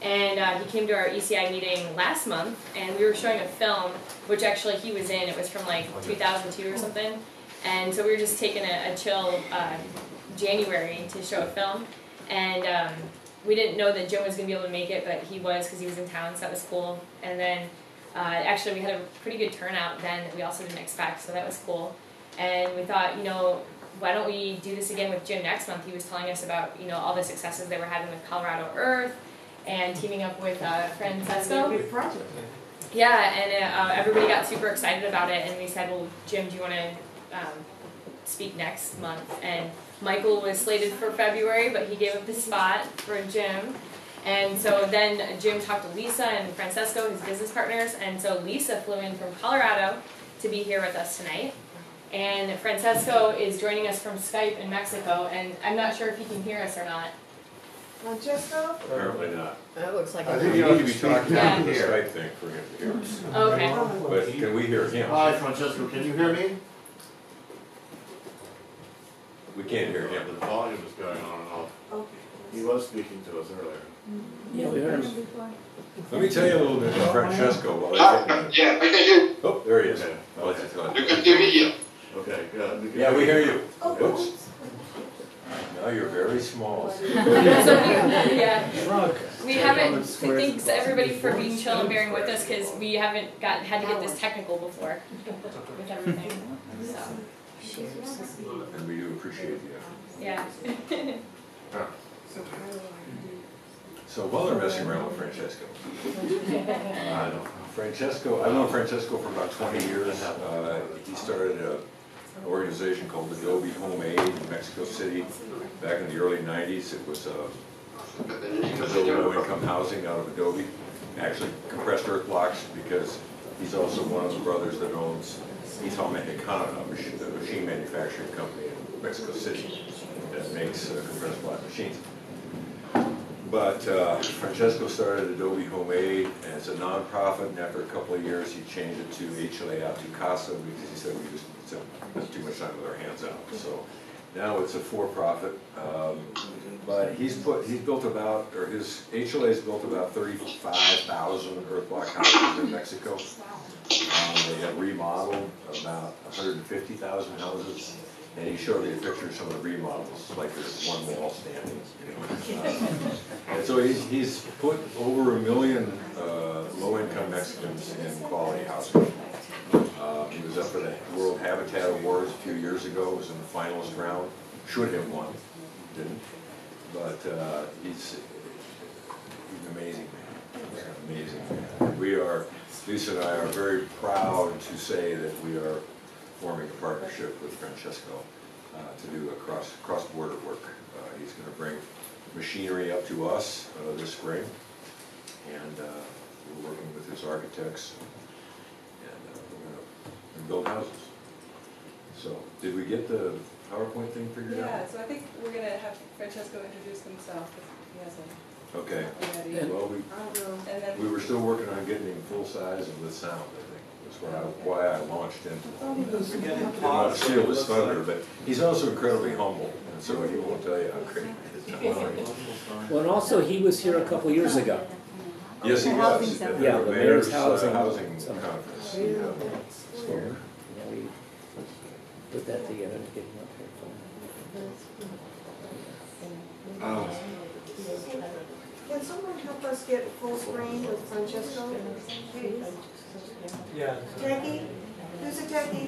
And he came to our ECI meeting last month, and we were showing a film, which actually he was in. It was from like 2002 or something. And so we were just taking a chill January to show a film. And we didn't know that Jim was going to be able to make it, but he was because he was in town, so that was cool. And then actually we had a pretty good turnout then that we also didn't expect, so that was cool. And we thought, you know, why don't we do this again with Jim next month? He was telling us about, you know, all the successes they were having with Colorado Earth and teaming up with Francesco. Yeah, and everybody got super excited about it, and we said, well, Jim, do you want to speak next month? And Michael was slated for February, but he gave up his spot for Jim. And so then Jim talked to Lisa and Francesco, his business partners, and so Lisa flew in from Colorado to be here with us tonight. And Francesco is joining us from Skype in Mexico, and I'm not sure if he can hear us or not. Francesco? Apparently not. That looks like I think you need to be talking on the Skype thing for him to hear us. Okay. But can we hear him? Hi, Francesco, can you hear me? We can't hear him. The volume is going on and off. Okay. He was speaking to us earlier. Yeah, we heard him. Let me tell you a little bit about Francesco. Yeah, I can hear. Oh, there he is. Okay. I'll let you tell You him. can hear me here. Okay, good. Yeah, we hear you. Oh, Oops. Now you're very small. So we haven't, thanks everybody for being chill and bearing with us, because we haven't had to get this technical before with everything, so, And we do appreciate the effort. yeah. So while they're messing around with Francesco, I've known Francesco for about 20 years. He started an organization called Adobe Homemade in Mexico City back in the early 90s. It was low-income housing out of Adobe. Actually, compressed earth blocks, because he's also one of the brothers that owns Echale, the machine manufacturing company in Mexico City that makes compressed block machines. But Francesco started Adobe Homemade as a nonprofit, and after a couple of years he changed it to Echale A Tu Casa, because he said we just spent too much time with our hands out. So now it's a for-profit, but his Echale's built about 35,000 earth block houses in Mexico. They have remodeled about 150,000 houses. And he showed me a picture of some of the remodels, like there's one wall standing. And so he's put over 1 million low-income Mexicans in quality housing. He was up for the World Habitat Awards a few years ago. Was in the finalist round. Should have won, didn't. But he's an amazing man. He's an amazing man. Lisa and I are very proud to say that we are forming a partnership with Francesco to do a cross-border work. He's going to bring machinery up to us this spring, and we're working with his architects, and we're going to build houses. So, did we get the PowerPoint thing figured out? Yeah, so I think we're going to have Francesco introduce himself, if he has a... Okay. And Well, then we were still working on getting him full size and with sound, I think. That's why I launched into it. Didn't want to steal his thunder, but he's also incredibly humble, and so he won't tell you how great it is. Well, and also he was here a couple years ago. Yes, he was. At Yeah, the mayor's housing housing conference. So, yeah, we put that together to get him up here. Can someone help us get full screen with Francesco? Yeah. Techie? Who's a techie?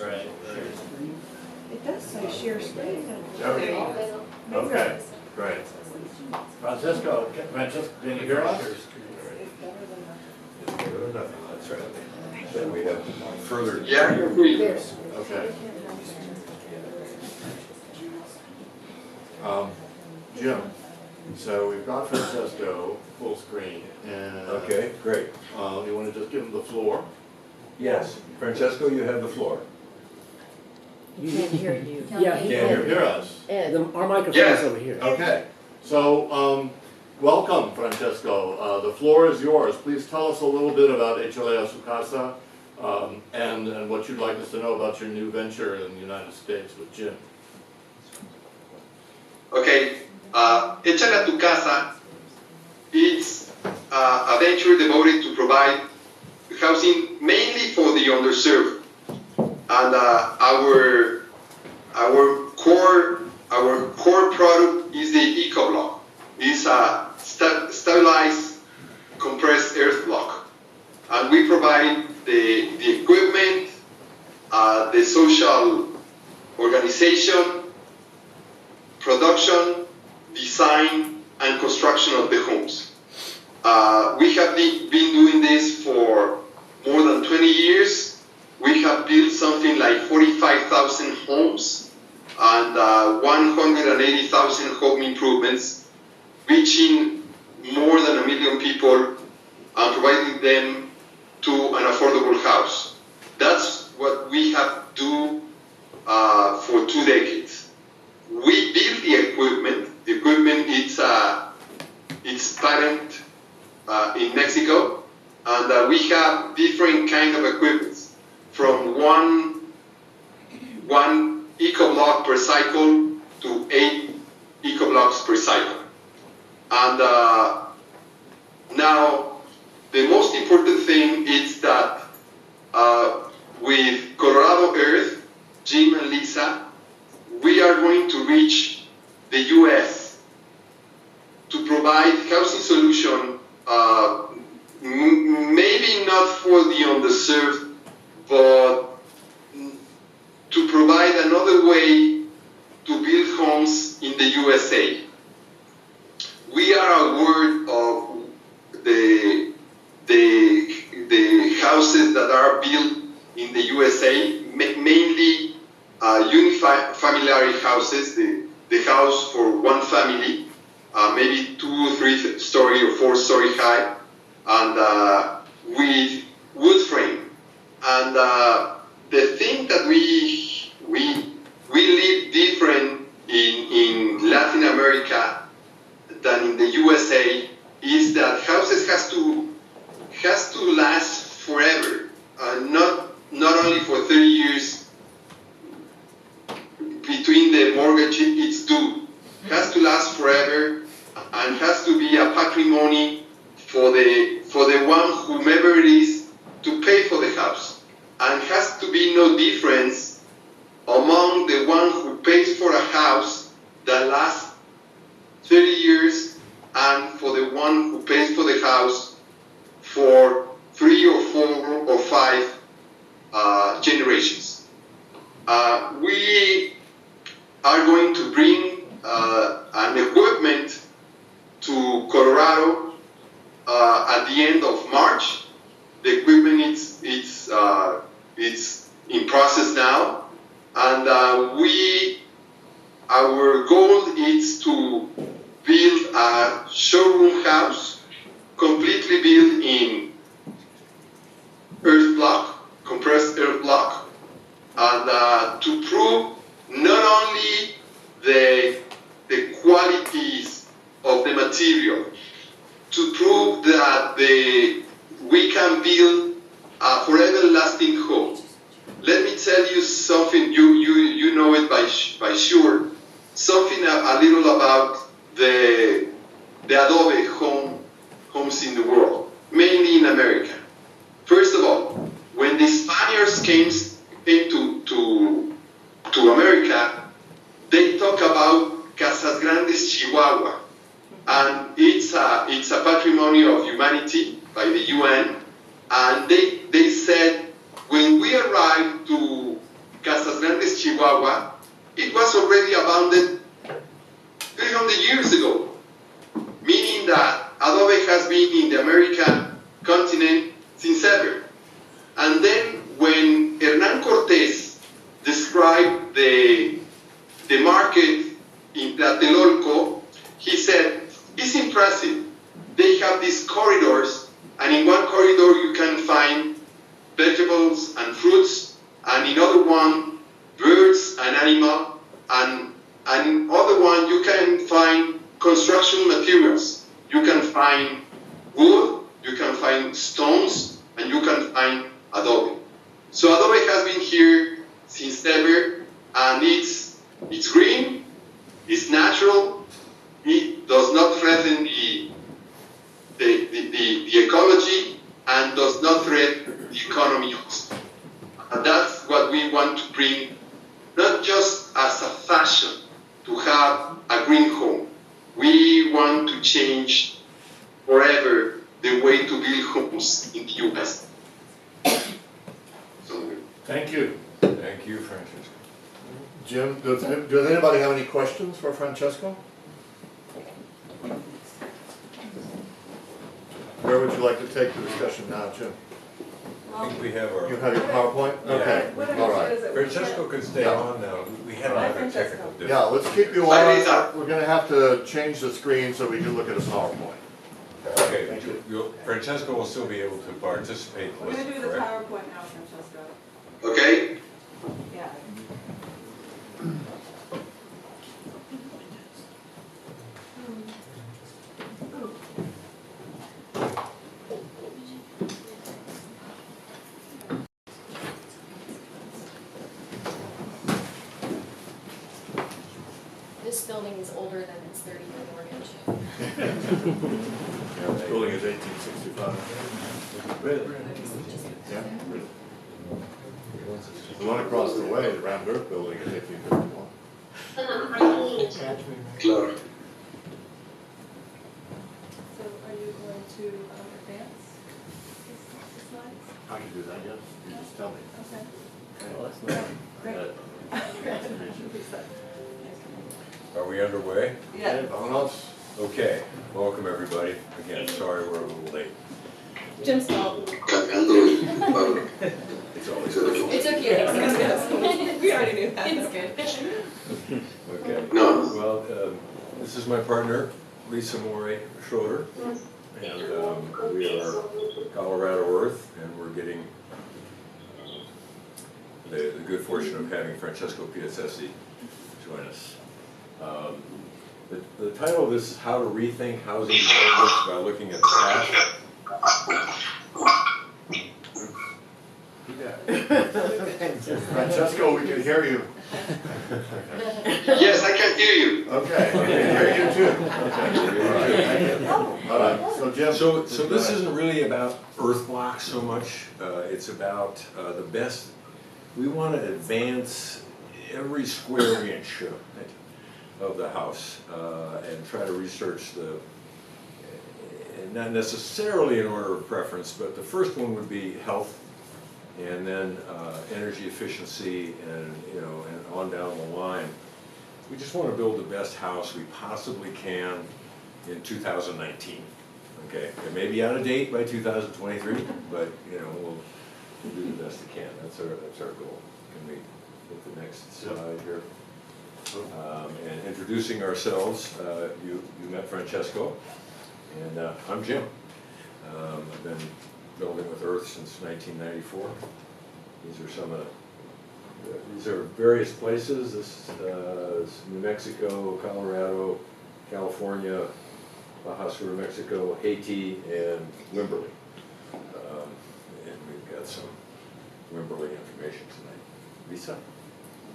Right. It does say share screen. There we go. Okay, great. Francesco, can you hear us? That's right. Then we have further. Yeah, I can hear you. Okay. Jim, so we've got Francesco full screen, and Okay, great. you want to just give him the floor? Yes, Francesco, you have the floor. You Can't hear you. Yeah, Can't Can you hear us? our microphone Yes. is over here. Okay, so welcome, Francesco. The floor is yours. Please tell us a little bit about Echale A Tu Casa and what you'd like us to know about your new venture in the United States with Jim. Okay, Echale A Tu Casa, it's a venture devoted to provide housing mainly for the underserved. And our core product is the Eco Block. It's a stabilized compressed earth block. And we provide the equipment, the social organization, production, design, and construction of the homes. We have been doing this for more than 20 years. We have built something like 45,000 homes and 180,000 home improvements, reaching more than 1 million people and providing them to an affordable house. That's what we have done for 2 decades. We build the equipment. The equipment it's patent in Mexico, and we have different kind of equipment, from one eco block per cycle to 8 eco blocks per cycle. And now the most important thing is that with Colorado Earth, Jim and Lisa, we are going to reach the U.S. to provide housing solution, maybe not for the underserved, but to provide another way to build homes in the USA. We are aware of the houses that are built in the USA, mainly unifamiliary houses, the house for one family, maybe 2, 3 story or 4 story high, and with wood frame. And the thing that we live different in Latin America than in the USA is that houses has to last forever, not only for 30 years between the mortgage it's due. Has to last forever and has to be a patrimony for the one whomever it is to pay for the house, and has to be no difference among the one who pays for a house that lasts 30 years and for the one who pays for the house for 3 or 4 or 5 generations. We are going to bring an equipment to Colorado at the end of March. The equipment it's in process now, and our goal is to build a showroom house completely built in earth block, compressed earth block, and to prove not only the qualities of the material, to prove that we can build a forever lasting home. Let me tell you something, you know it by sure, something a little about the adobe homes in the world, mainly in America. First of all, when the Spaniards came to America, they talk about Casas Grandes, Chihuahua, and it's a patrimony of humanity by the UN, and they said when we arrived to Casas Grandes, Chihuahua, it was already abandoned 300 years ago, meaning that adobe has been in the American continent since ever. And then when Hernán Cortés described the market in Tlatelolco, he said, it's impressive. They have these corridors, and in one corridor you can find vegetables and fruits, and in other one, birds and animal, and in other one you can find construction materials. You find wood, you can find stones, and you can find adobe. So adobe has been here since ever, and it's green, it's natural, it does not threaten the ecology, and does not threaten the economy also. And that's what we want to bring, not just as a fashion to have a green home. We want to change forever the way to build homes in the U.S. So, Thank you. Thank you, Francesco. Jim, does anybody have any questions for Francesco? Where would you like to take the discussion now, Jim? I think we have our. You have your PowerPoint? Okay, What all I right. said is that we Francesco can't- can stay on now. We had Bye, another Francesco. technical difficulty. Yeah, let's keep you Bye, on. Lisa. We're gonna have to change the screen so we can look at a PowerPoint. Okay, Thank you. Francesco will still be able to participate. We're gonna do the correct? PowerPoint now, Francesco. okay? Yeah. This building is older than its 30-year mortgage. This building is 1865. Really? Yeah. The one across the way, the round earth building, is 1851. Claro. So are you going to advance the slides? I can do that, yes. You just tell me. Okay. Well, that's not. Great. Are we underway? Yeah. Vámonos. Okay, welcome everybody. Again, sorry we're a little late. Jim's fault. Cambiando, It's always It's okay. We already knew that. It's good. Okay. No. Well, this is my partner, Lisa Moray Schroder, and we are Colorado Earth, and we're getting the good fortune of having Francesco Piazzesi join us. The title of this is How to Rethink Housing Projects by Looking at the Past. Francesco, we can hear you. Yes, I can hear you. Okay, we can hear you too. Okay. All right, so Jim. So this isn't really about earth blocks so much. It's about the best. We want to advance every square inch of the house and try to research not necessarily in order of preference, but the first one would be health, and then energy efficiency, and and on down the line. We just want to build the best house we possibly can in 2019. Okay, it may be out of date by 2023, but we'll do the best we can. That's our goal. Can we get the next slide here? And introducing ourselves, you met Francesco, and I'm Jim. I've been building with Earth since 1994. These are various places. This is New Mexico, Colorado, California, Baja Sur, Mexico, Haiti, and Wimberley. And we've got some Wimberley information tonight. Lisa?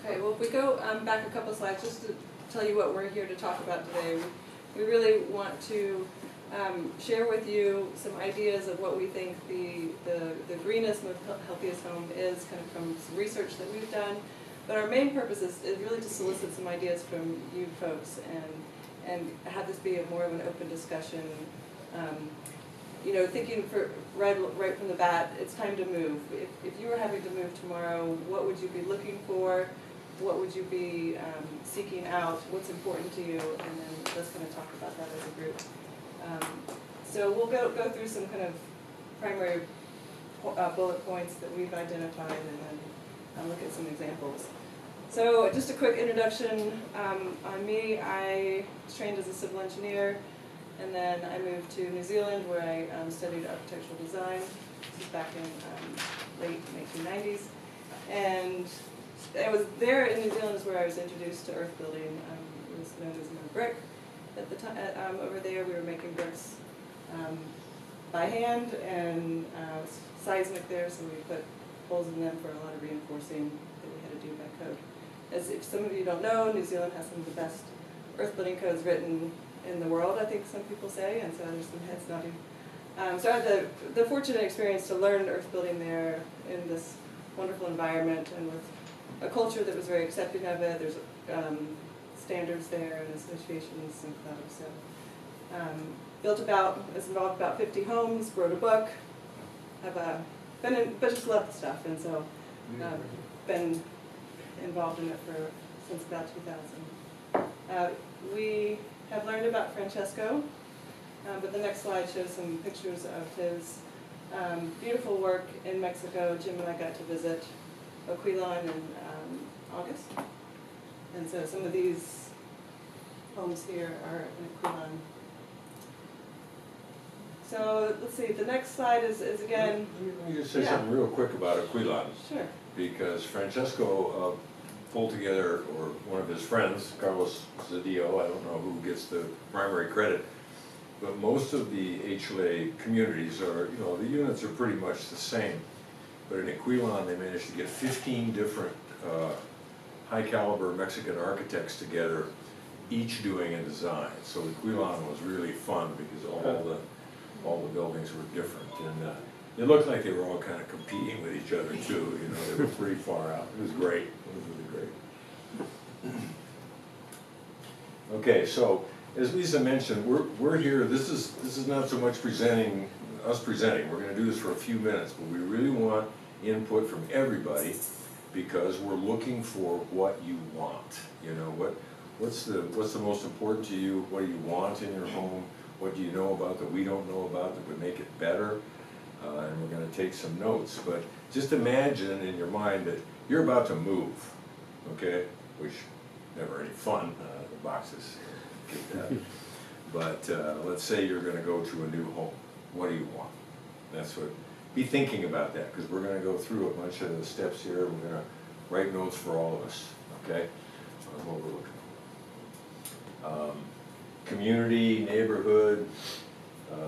Okay, well, if we go back a couple slides, just to tell you what we're here to talk about today. We really want to share with you some ideas of what we think the greenest, most healthiest home is, kind of from some research that we've done. But our main purpose is really to solicit some ideas from you folks and have this be more of an open discussion. Thinking right from the bat, it's time to move. If you were having to move tomorrow, what would you be looking for? What would you be seeking out? What's important to you? And then let's kind of talk about that as a group. So we'll go through some kind of primary bullet points that we've identified, and then look at some examples. So just a quick introduction on me. I was trained as a civil engineer, and then I moved to New Zealand where I studied architectural design. This is back in late 1990s. And I was there in New Zealand is where I was introduced to earth building. It was known as brick. At the time, over there we were making bricks by hand and seismic there, so we put holes in them for a lot of reinforcing that we had to do by code. As if some of you don't know, New Zealand has some of the best earth splitting codes written in the world, I think some people say, and so there's some heads nodding. So I had the fortunate experience to learn earth building there in this wonderful environment and with a culture that was very accepting of it. There's standards there and associations and clubs. So was involved about 50 homes, wrote a book, but just love the stuff, and so been involved in it since about 2000. We have learned about Francesco, but the next slide shows some pictures of his beautiful work in Mexico. Jim and I got to visit Echale in August, and so some of these homes here are in Echale. So let's see, the next slide is again... Let me just say something real quick about Echale. Sure. Because Francesco pulled together, or one of his friends, Carlos Zedillo, I don't know who gets the primary credit, but most of the Echale communities are, the units are pretty much the same. But in Echale, they managed to get 15 different high caliber Mexican architects together, each doing a design. So Echale was really fun because all the buildings were different, and it looked like they were all kind of competing with each other too. They were pretty far out. It was great. It was really great. Okay, so as Lisa mentioned, we're here. This is not so much presenting. We're going to do this for a few minutes, but we really want input from everybody because we're looking for what you want. What's the most important to you? What do you want in your home? What do you know about that we don't know about that would make it better? And we're going to take some notes. But just imagine in your mind that you're about to move, okay? Which never any fun. The boxes get that. But let's say you're going to go to a new home. What do you want? Be thinking about that because we're going to go through a bunch of the steps here. We're going to write notes for all of us, okay? That's what we're looking for. Community, neighborhood,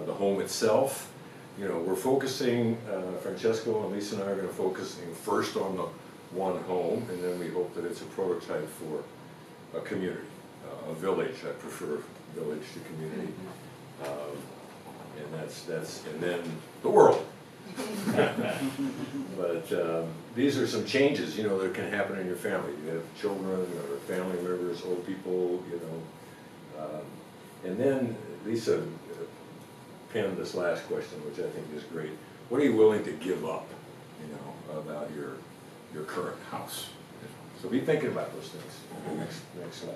the home itself. We're focusing, Francesco and Lisa and I are going to focus first on the one home, and then we hope that it's a prototype for a community, a village. I prefer village to community, and then the world. But these are some changes, that can happen in your family. You have children or family members, old people, and then Lisa penned this last question, which I think is great. What are you willing to give up, about your current house? So be thinking about those things. Next slide.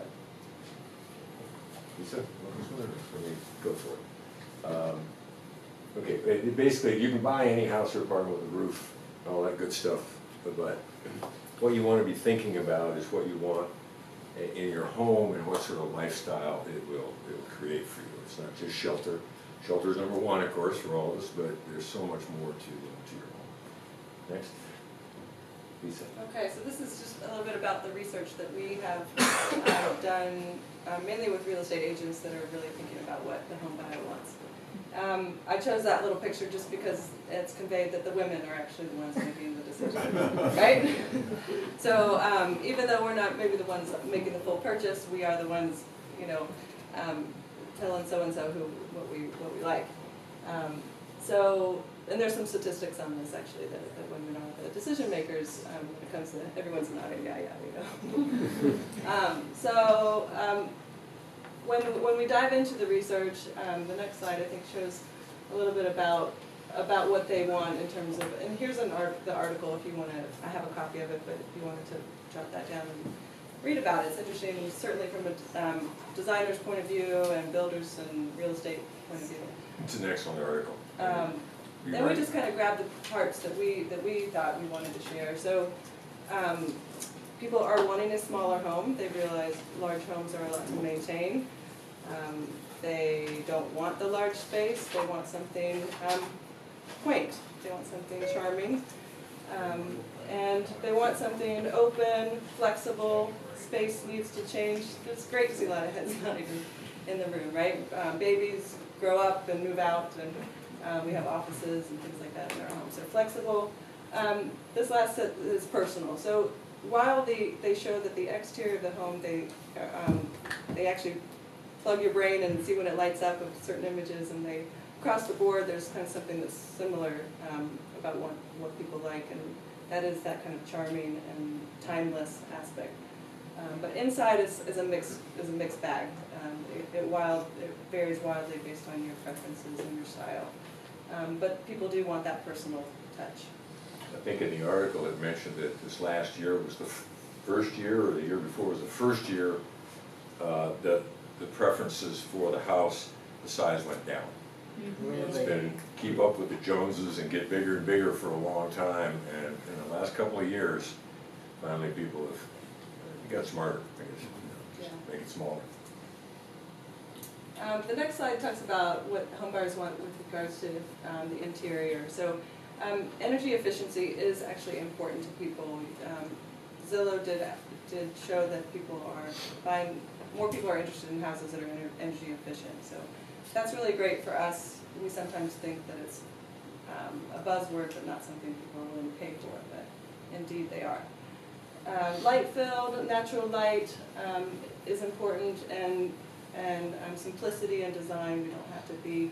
Lisa, let me go for it. Okay, basically you can buy any house or apartment with a roof, all that good stuff, but what you want to be thinking about is what you want in your home and what sort of lifestyle it will create for you. It's not just shelter. Shelter is number one, of course, for all of us, but there's so much more to your home. Next. Lisa. Okay, so this is just a little bit about the research that we have done, mainly with real estate agents that are really thinking about what the home buyer wants. I chose that little picture just because it's conveyed that the women are actually the ones making the decision, right? So even though we're not maybe the ones making the full purchase, we are the ones, telling so-and-so what we like. And there's some statistics on this actually that women are the decision makers when it comes to everyone's nodding, When we dive into the research, the next slide I think shows a little bit about what they want in terms of, and here's the article if you want to, I have a copy of it, but if you wanted to jot that down and read about it, it's interesting, certainly from a designer's point of view and builders and real estate point of view. It's an excellent article. Then we just kind of grabbed the parts that we thought we wanted to share. So people are wanting a smaller home. They realize large homes are a lot to maintain. They don't want the large space. They want something quaint. They want something charming. And they want something open, flexible. Space needs to change. It's great to see a lot of heads nodding in the room, right? Babies grow up and move out, and we have offices and things like that in our homes. They're flexible. This last set is personal. So while they show that the exterior of the home, they actually plug your brain and see when it lights up with certain images, and they across the board there's kind of something that's similar about what people like, and that is that kind of charming and timeless aspect. But inside is a mixed bag. It varies wildly based on your preferences and your style. But people do want that personal touch. I think in the article it mentioned that this last year was the first year, or the year before was the first year that the preferences for the house, the size went down. It's been keep up with the Joneses and get bigger and bigger for a long time, and in the last couple of years, finally people have got smarter, I guess, just make it smaller. The next slide talks about what homebuyers want with regards to the interior. So energy efficiency is actually important to people. Zillow did show that more people are interested in houses that are energy efficient. So that's really great for us. We sometimes think that it's a buzzword, but not something people are willing to pay for, but indeed they are. Light-filled, natural light is important, and simplicity and design. We don't have to be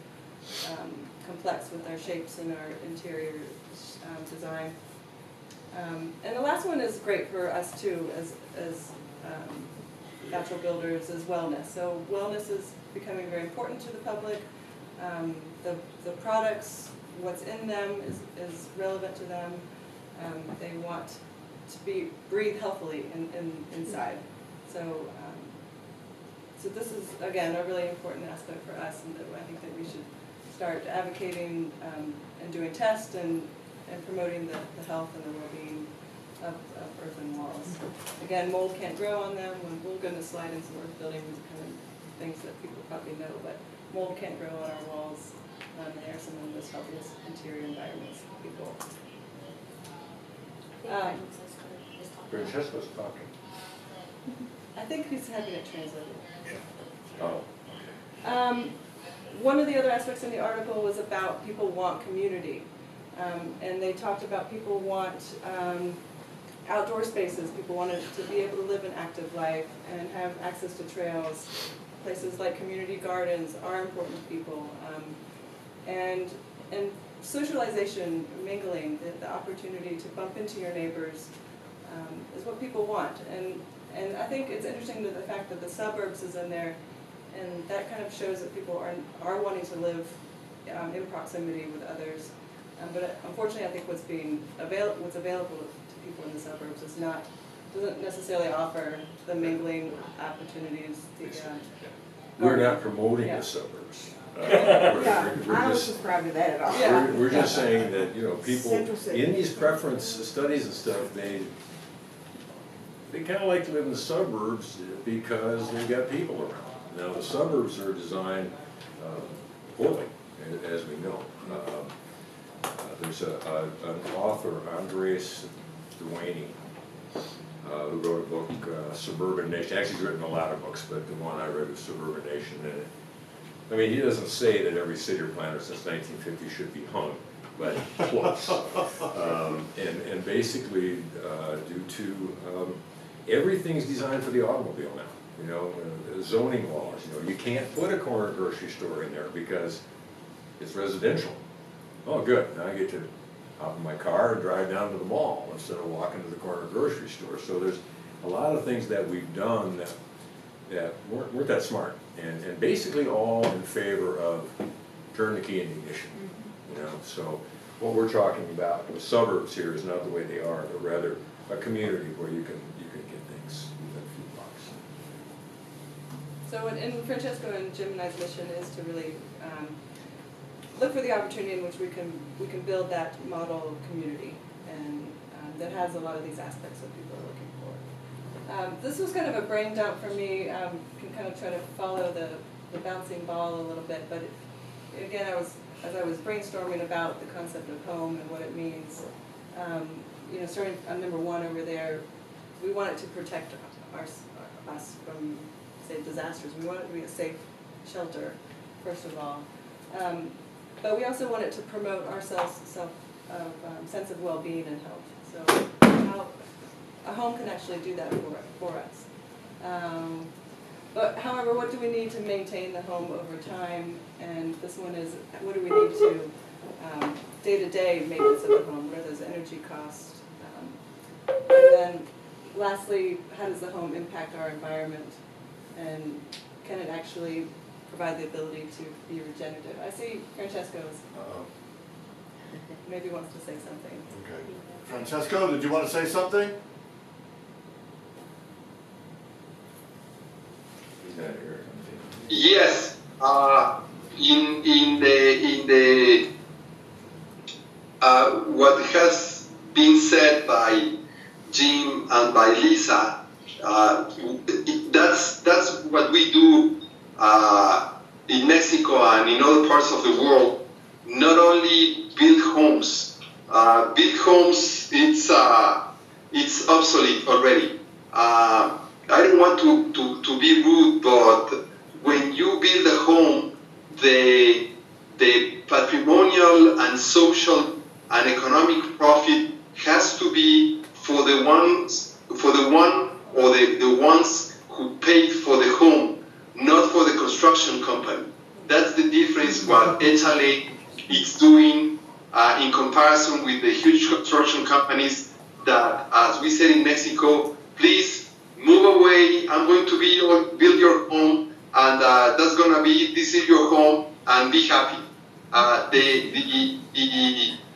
complex with our shapes and our interior design. And the last one is great for us too, as natural builders, is wellness. So wellness is becoming very important to the public. The products, what's in them is relevant to them. They want to breathe healthily inside. So this is, again, a really important aspect for us, and that I think that we should start advocating and doing tests and promoting the health and the well-being of earthen walls. Again, mold can't grow on them. We're going to slide into earth buildings, kind of things that people probably know, but mold can't grow on our walls, and they are some of the most healthiest interior environments for people. Francesco's talking. I think he's having it translated. Oh, One of the other aspects in the article was about people want community. And they talked about people want outdoor spaces. People wanted to be able to live an active life and have access to trails. Places like community gardens are important to people. And socialization, mingling, the opportunity to bump into your neighbors is what people want. And I think it's interesting that the fact that the suburbs is in there, and that kind of shows that people are wanting to live in proximity with others. But unfortunately, I think what's available to people in the suburbs doesn't necessarily offer the mingling opportunities. we're not promoting the suburbs. Yeah, I don't subscribe to that at all. Yeah. We're just saying that, people Central City. in these preference studies and stuff, they kind of like to live in the suburbs because they've got people around. Now, the suburbs are designed poorly, as we know. There's an author, Andres Duaney, who wrote a book, Suburban Nation. Actually, he's written a lot of books, but the one I read was Suburban Nation. And he doesn't say that every city planner since 1950 should be hung, but close. And basically, due to everything's designed for the automobile now. Zoning laws. You can't put a corner grocery store in there because it's residential. Oh, good. Now I get to hop in my car and drive down to the mall instead of walking to the corner grocery store. So there's a lot of things that we've done that weren't that smart, and basically all in favor of turn the key in the ignition. So what we're talking about, the suburbs here, is not the way they are, but rather a community where you can get things within a few blocks. So in Francesco and Jim and I's mission is to really look for the opportunity in which we can build that model community, and that has a lot of these aspects that people are looking for. This was kind of a brain dump for me. Can kind of try to follow the bouncing ball a little bit, but again, as I was brainstorming about the concept of home and what it means, starting on number one over there, we want it to protect us from, say, disasters. We want it to be a safe shelter, first of all. But we also wanted to promote our sense of well-being and health. So how a home can actually do that for us. But however, what do we need to maintain the home over time? And this one is, what do we need to day-to-day maintenance of the home? What are those energy costs? And then lastly, how does the home impact our environment? And can it actually provide the ability to be regenerative? I see Francesco's maybe wants to say something. Okay. Francesco, did you want to say something? Yes, in the what has been said by Jim and by Lisa, that's what we do in Mexico and in other parts of the world. Not only build homes. Build homes, it's obsolete already. I don't want to be rude, but when you build a home, the patrimonial and social and economic profit has to be for the one or the ones who paid for the home, not for the construction company. That's the difference what Echale is doing in comparison with the huge construction companies that, as we said in Mexico, please move away, I'm going to build your home, and this is your home, and be happy.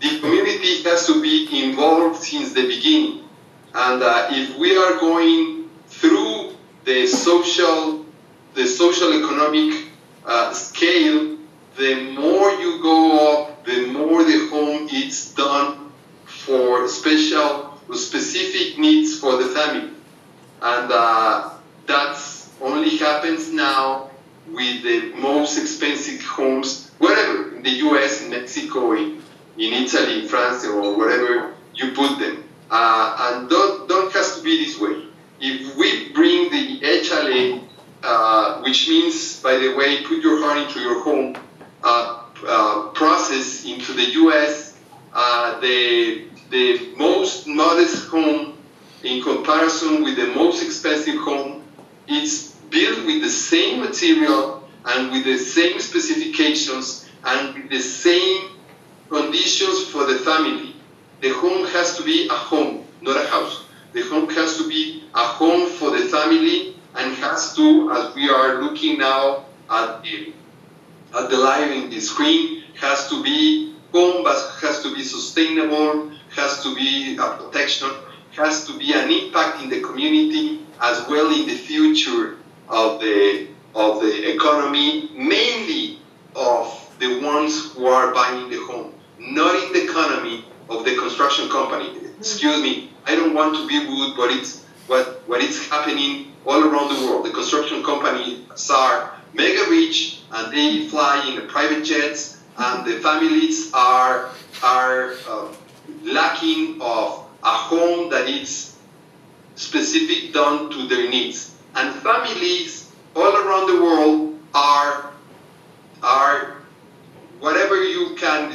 The community has to be involved since the beginning. And if we are going through the social economic scale, the more you go up, the more the home is done for specific needs for the family. And that's only happens now with the most expensive homes, wherever, in the US, in Mexico, in Italy, in France, or wherever you put them. And don't has to be this way. If we bring the Echale, which means, by the way, put your heart into your home, process into the US, the most modest home in comparison with the most expensive home, it's built with the same material and with the same specifications and with the same conditions for the family. The home has to be a home, not a house. The home has to be a home for the family and has to, as we are looking now at the live in the screen, has to be home, but has to be sustainable, has to be a protection, has to be an impact in the community as well in the future of the economy, mainly of the ones who are buying the home, not in the economy of the construction company. Excuse me, I don't want to be rude, but it's what is happening all around the world. The construction companies are mega rich and they fly in the private jets, and the families are lacking of a home that is specific done to their needs. And families all around the world are whatever you can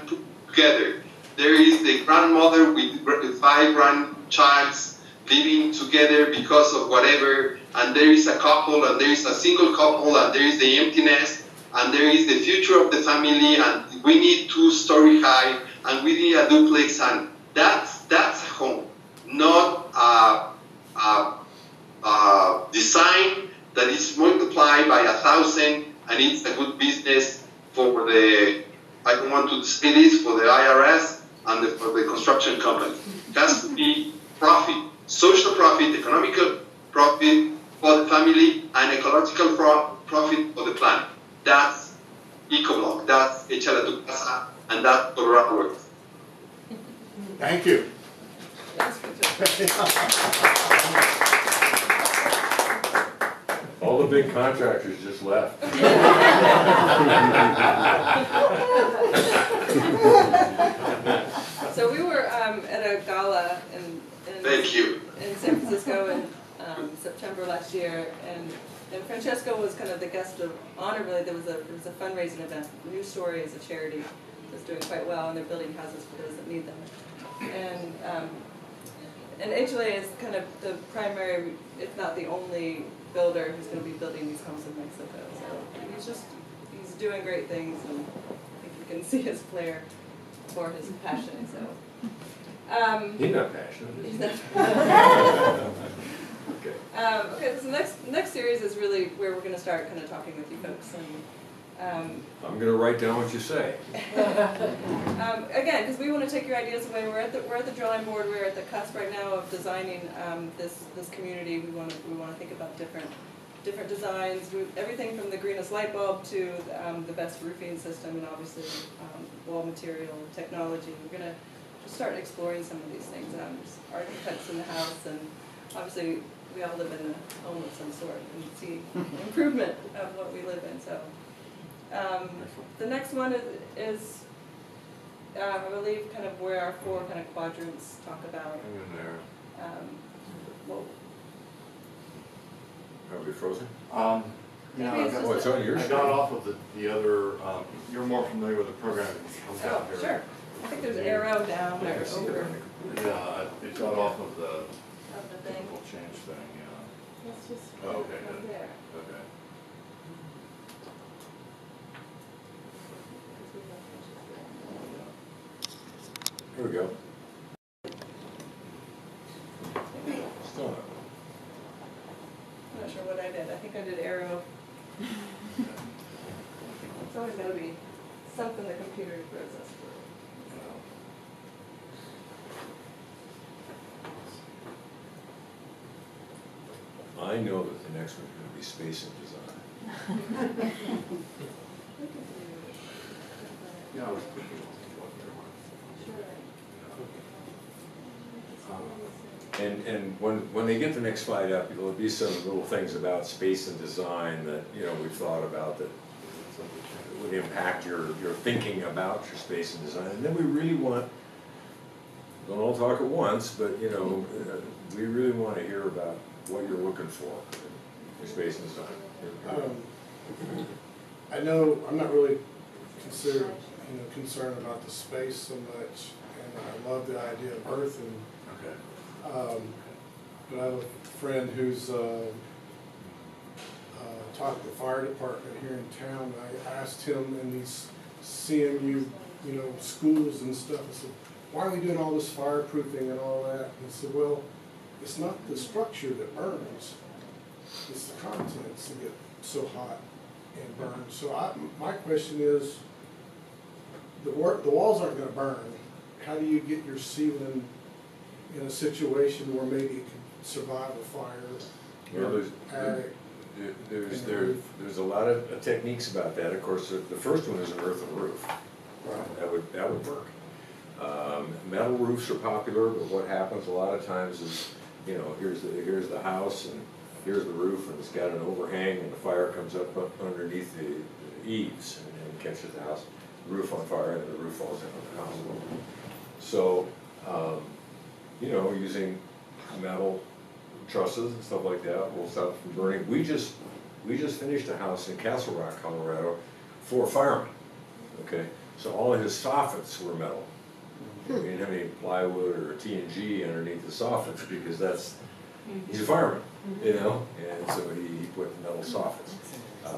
put together. There is the grandmother with 5 grandchilds living together because of whatever, and there is a couple, and there is a single couple, and there is the empty nest, and there is the future of the family, and we need 2-story high, and we need a duplex, and that's home, not a design that is multiplied by 1,000, and it's a good business for the, I don't want to say this, for the IRS and for the construction company. It has to be profit, social profit, economical profit for the family, and ecological profit for the planet. That's EcoBlock, that's Echale A Tu Casa, and that's Colorado works. Thank you. All the big contractors just left. So we were at a gala Thank you. in San Francisco in September last year, and And Francesco was kind of the guest of honor, really. There was a fundraising event. New Story is a charity that's doing quite well, and they're building houses for those that need them. And Echale is kind of the primary, if not the only, builder who's going to be building these homes in Mexico. So he's doing great things, and I think you can see his flair for his passion. So He's not passionate. he's not. Okay. Okay, so the next series is really where we're going to start kind of talking with you folks. And I'm gonna write down what you say. again, because we want to take your ideas away. We're at the drawing board. We're at the cusp right now of designing this community. We want to think about different designs. Everything from the greenest light bulb to the best roofing system, and obviously wall material technology. We're gonna just start exploring some of these things. There's architects in the house, and obviously we all live in a home of some sort and see improvement of what we live in. So. The next one is I believe, kind of where our 4 kind of quadrants talk about. Hang in there. Well, Are we frozen? Yeah, Maybe it's Oh, it's on your I sheet. got off of the other, you're more familiar with the program. oh, sure. I think there's arrow down Yeah, I or see it over on the- Yeah, it got off of the of the thing. typical change thing, yeah. Let's just Oh, okay, right good. there. Okay. Here we go. Still not. I'm not sure what I did. I think I did arrow. It's always got to be something the computer throws us through. I know that the next one's gonna be space and design. Yeah, I was And when they get the next slide up, there'll be some little things about space and design that, you know, we've thought about that would impact your thinking about your space and design. And then we really want, don't all talk at once, but, you know, we really want to hear about what you're looking for in your space and design. I know I'm not really concerned about the space so much, and I love the idea of earth and. Okay. But I have a friend who's taught the fire department here in town. I asked him in these CMU, schools and stuff. I said, "Why are we doing all this fireproofing and all that?" And he said, "Well, it's not the structure that burns; it's the contents that get so hot and burn." So my question is, the walls aren't going to burn. How do you get your ceiling in a situation where maybe it could survive a fire? Well, attic, there's a lot of techniques about that. Of course, the first one is an earthen roof. right. That would work. Metal roofs are popular, but what happens a lot of times is, here's the house and here's the roof, and it's got an overhang, and the fire comes up underneath the eaves and catches the house, the roof on fire, and the roof falls in on the house. So, using metal trusses and stuff like that will stop it from burning. We just finished a house in Castle Rock, Colorado, for a fireman. Okay, so all of his soffits were metal. We didn't have any plywood or TNG underneath the soffits because he's a fireman, and so he put metal soffits.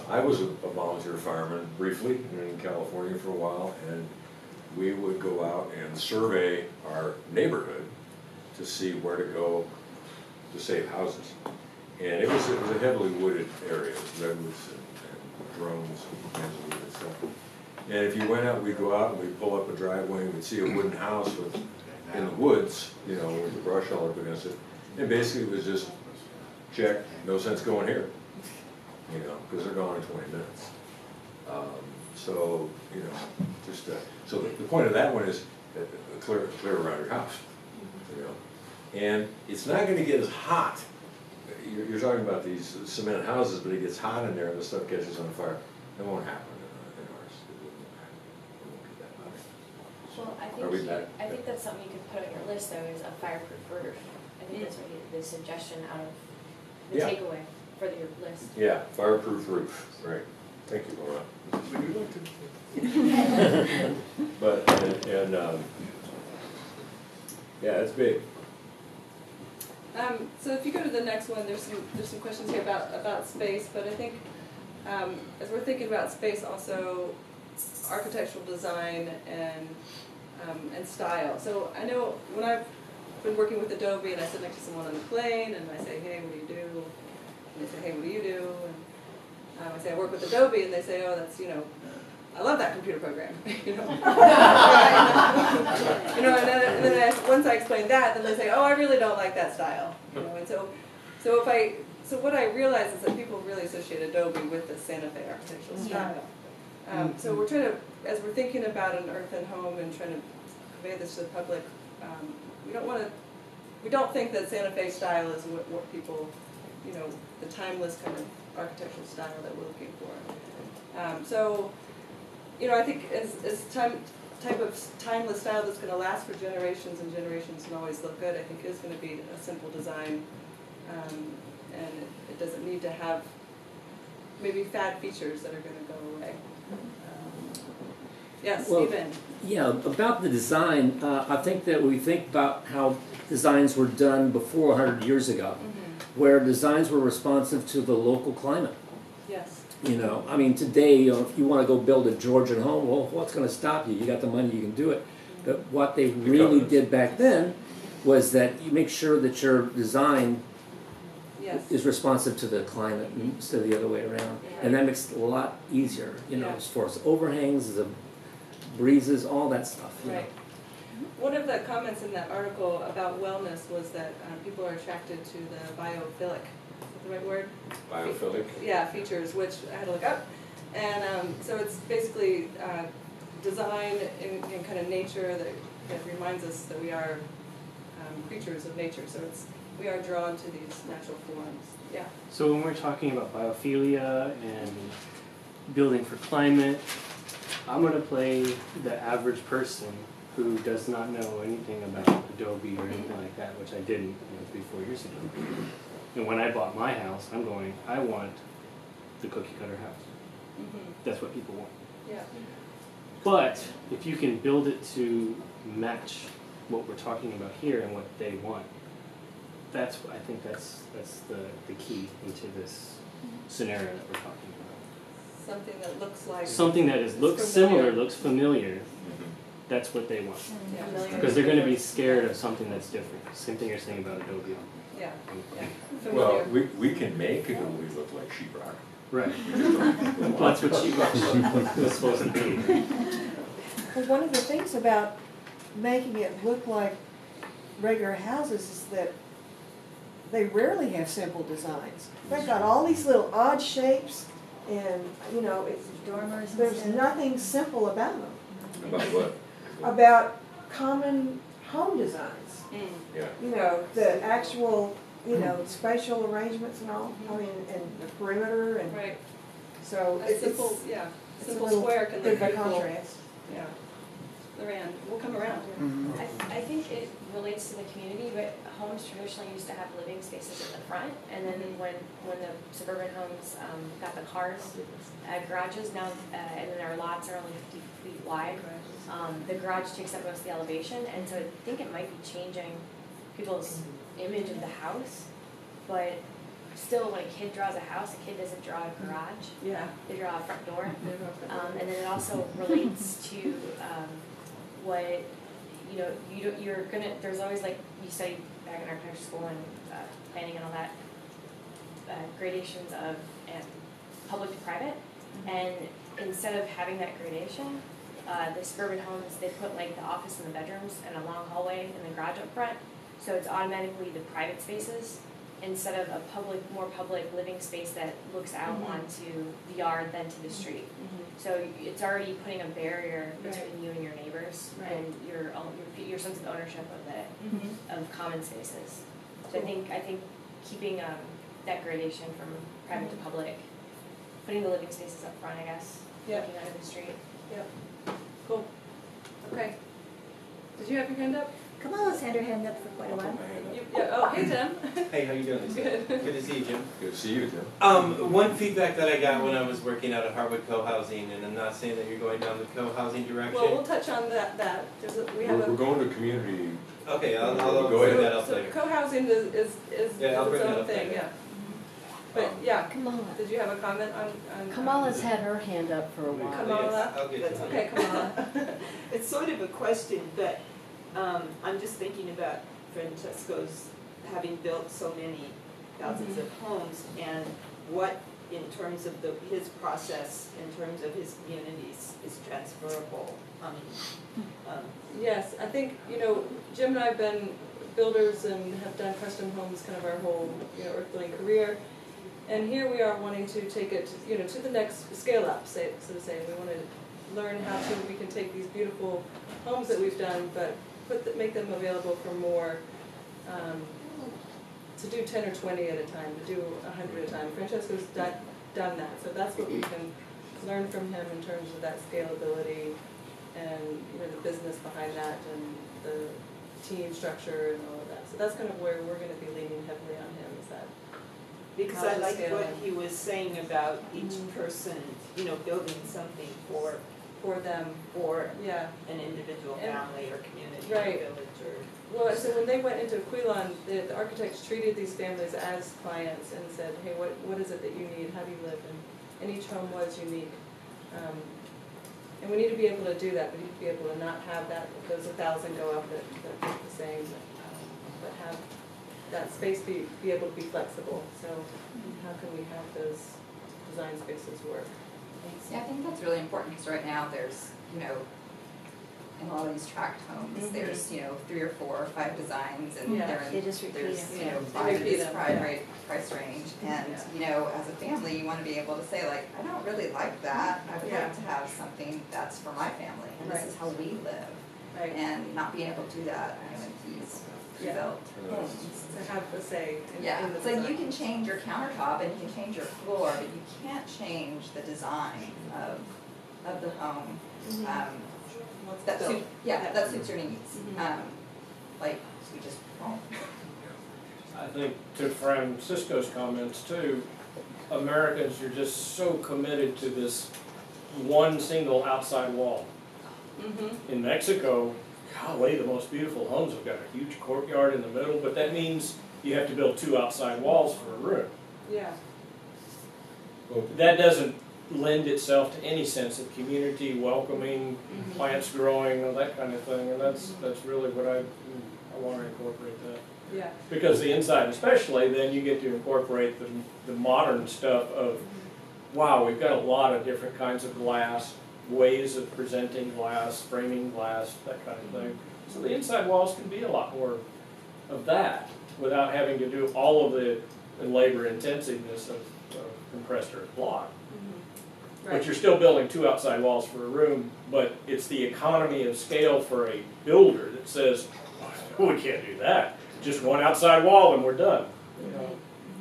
I was a volunteer fireman briefly in California for a while, and we would go out and survey our neighborhood to see where to go to save houses. And it was a heavily wooded area, redwoods and drones and kinds of wood and stuff. And if you went out, we'd go out and we'd pull up a driveway and we'd see a wooden house in the woods, with the brush all up against it. And basically it was just, check, no sense going here, because they're gone in 20 minutes. So the point of that one is clear around your house, And it's not going to get as hot. You're talking about these cement houses, but it gets hot in there and the stuff catches on fire. That won't happen in ours. It won't get that hot. Well, I think that's something you could put on your list, though, is a fireproof roof. I think that's what the suggestion out of the Yeah. takeaway. for your list. Yeah, fireproof roof, right. Thank you, Laura. But, yeah, it's big. So if you go to the next one, there's some questions here about space, but I think as we're thinking about space, also architectural design and style. So I know when I've been working with Adobe and I sit next to someone on the plane and I say, hey, what do you do? And they say, hey, what do you do? And I say, I work with Adobe, and they say, oh, that's, you know, I love that computer program. You know, and then once I explain that, then they say, oh, I really don't like that style. You know, and so what I realize is that people really associate Adobe with the Santa Fe architectural style. So we're trying to, as we're thinking about an earthen home and trying to convey this to the public, we don't think that Santa Fe style is what people, you know, the timeless kind of architectural style that we're looking for. So, you know, I think as type of timeless style that's going to last for generations and generations and always look good, I think is going to be a simple design, and it doesn't need to have maybe fad features that are going to go away. Yes, Well, Stephen. Yeah, about the design, I think that we think about how designs were done before 100 years ago, where designs were responsive to the local climate. Yes. You know, I mean, today, you know, if you want to go build a Georgian home, well, what's going to stop you? You got the money, you can do it. But what they really did back then was that you make sure that your design is responsive to the climate instead of the other way around. And that makes it a lot easier, you know, as far as overhangs, the breezes, all that stuff. Right. One of the comments in that article about wellness was that people are attracted to the biophilic, is that the right word? Biophilic? Yeah, features, which I had to look up. And so it's basically design in kind of nature that reminds us that we are creatures of nature. So we are drawn to these natural forms. Yeah. So when we're talking about biophilia and building for climate, I'm going to play the average person who does not know anything about Adobe or anything like that, which I didn't 3-4 years ago. And when I bought my house, I'm going, I want the cookie cutter house. That's what people want. Yeah. But if you can build it to match what we're talking about here and what they want, I think that's the key into this scenario that we're talking about. Something that looks like something that looks similar, looks familiar. That's what they want. Because they're going to be scared of something that's different. Same thing you're saying about Adobe. Yeah. Well, we can make Adobe look like sheetrock. Right. Well, that's what sheetrock was supposed to be. Well, one of the things about making it look like regular houses is that they rarely have simple designs. They've got all these little odd shapes, and you know, there's nothing simple about them. About what? About common home designs. Yeah. You know, the actual, you know, spatial arrangements and all. I mean, and the perimeter and right. So A simple, it's simple a little square can bit look of a beautiful. contrast. Yeah. Lorraine, we'll come around. I think it relates to the community, but homes traditionally used to have living spaces at the front, and then when the suburban homes got the cars, garages now, and then our lots are only 50 feet wide, the garage takes up most of the elevation, and so I think it might be changing people's image of the house, but still when a kid draws a house, a kid doesn't draw a garage, they draw a front door, and then it also relates to what, you know, you're gonna, there's always, like you studied back in architecture school and planning and all that, gradations of public to private, and instead of having that gradation, the suburban homes, they put like the office and the bedrooms and a long hallway and the garage up front, so it's automatically the private spaces instead of a more public living space that looks out onto the yard than to the street. So it's already putting a barrier between you and your neighbors and your sense of ownership of it, of common spaces. So I think keeping that gradation from private to public, putting the living spaces up front, I guess, looking out of the street. Yep. Cool. Okay. Did you have your hand up? Kamala's had her hand up for quite a while. Oh, hey, Tim. Hey, how you doing, Lisa? Good. Good to see you, Jim. Good to see you, Jim. One feedback that I got when I was working out at Harwood Co-housing, and I'm not saying that you're going down the co-housing direction. Well, we'll touch on that. We have We're a. going to community. Okay, I'll Go ahead. bring that up So later. co-housing is Yeah, I'll its bring that own up thing, later. yeah. But, yeah, Kamala. did you have a comment on? Kamala's had her hand up for a while. Kamala? I'll get to that. Okay, Kamala. It's sort of a question, but I'm just thinking about Francesco's having built so many thousands of homes, and what, in terms of his process, in terms of his communities, is transferable. Yes, I think, Jim and I have been builders and have done custom homes kind of our whole, earthling career. And here we are wanting to take it, to the next scale up, so to say. We want to learn how we can take these beautiful homes that we've done, but make them available for more, to do 10 or 20 at a time, to do 100 at a time. Francesco's done that, so that's what we can learn from him in terms of that scalability and the business behind that and the team structure and all of that. So that's kind of where we're going to be leaning heavily on him, is that. Because How I to like scale what them. he was saying about each person, building something for them, for yeah. an individual And- family or community Right. or village or. Well, so when they went into Quilon, the architects treated these families as clients and said, hey, what is it that you need? How do you live? And each home was unique. And we need to be able to do that. We need to be able to not have those 1,000 go up that look the same, but have that space be able to be flexible. So how can we have those design spaces work? Yeah, I think that's really important, because right now there's, in all these tract homes, there's, 3 or 4 or 5 designs, and Yeah. They just repeat there's, them. 5 in repeat this them, price range. And, as a family, you want to be able to say, like, I don't really like that. I would Yeah. like to have something that's for my family, and this Right. is how we live. Right. And not being able to do that, in these Yeah. pre-built homes. To have a say in Yeah, the so design. you can change your countertop and you can change your floor, but you can't change the design of the home. What's That built. suits, that suits your needs. Mhm. Like, we just won't. I think to Francisco's comments too, Americans are just so committed to this one single outside wall. Mm-hmm. In Mexico, golly, the most beautiful homes have got a huge courtyard in the middle, but that means you have to build 2 outside walls for a room. Yeah. That doesn't lend itself to any sense of community, welcoming, plants growing, and that kind of thing, and that's really what I want to incorporate that. Yeah. Because the inside especially, then you get to incorporate the modern stuff of, wow, we've got a lot of different kinds of glass, ways of presenting glass, framing glass, that kind of thing. So the inside walls can be a lot more of that without having to do all of the labor intensiveness of compressed earth block. But you're still building 2 outside walls for a room, but it's the economy of scale for a builder that says, we can't do that. Just 1 outside wall and we're done.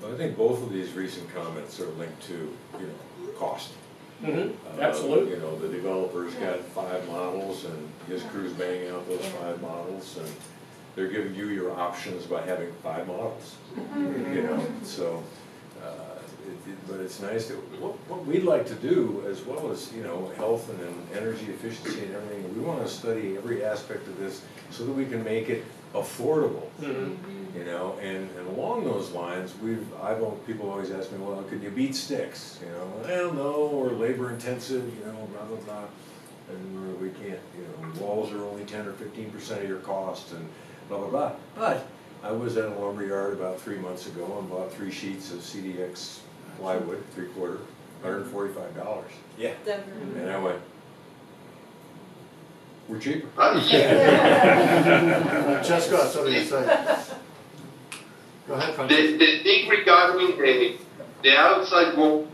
Well, I think both of these recent comments are linked to, cost. Absolutely. The developer's got 5 models and his crew's banging out those 5 models, and they're giving you your options by having 5 models. So, but it's nice that, what we'd like to do, as well as, health and energy efficiency and everything, we want to study every aspect of this so that we can make it affordable. And along those lines, people always ask me, well, can you beat sticks? Well, no, we're labor intensive, blah, blah, blah. And we can't, walls are only 10 or 15% of your cost and blah, blah, blah. But I was at a lumber yard about 3 months ago and bought 3 sheets of CDX plywood, 3/4, $145. Yeah. And I went, we're cheaper. Francesco has something to say. Go ahead, Francesco. The thing regarding the outside wall,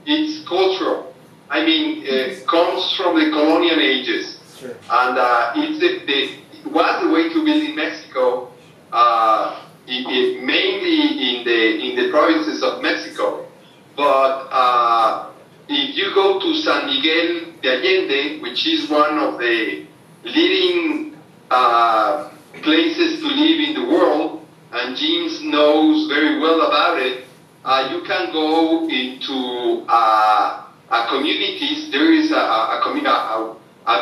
it's cultural. I mean, comes from the colonial ages. Sure. And it was the way to build in Mexico, mainly in the provinces of Mexico. But if you go to San Miguel de Allende, which is one of the leading places to live in the world, and Jim knows very well about it, you can go into communities. There is a